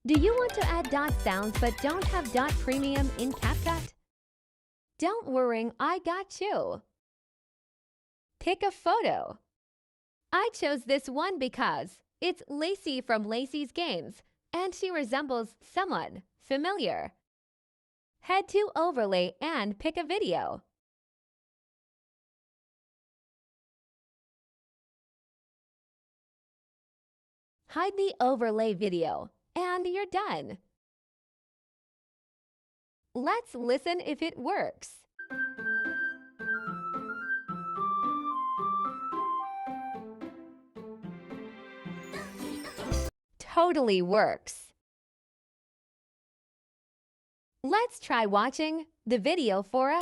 Do you want to add dot sounds but don't have dot premium in CapCut? Don't worry, I got you. Pick a photo. I chose this one because it's Lacey from Laceysgames, and she resembles someone familiar. Head to Overlay and pick a video. Hide the overlay video, and you're done. Let's listen if it works. Totally works. Let's try watching the video for a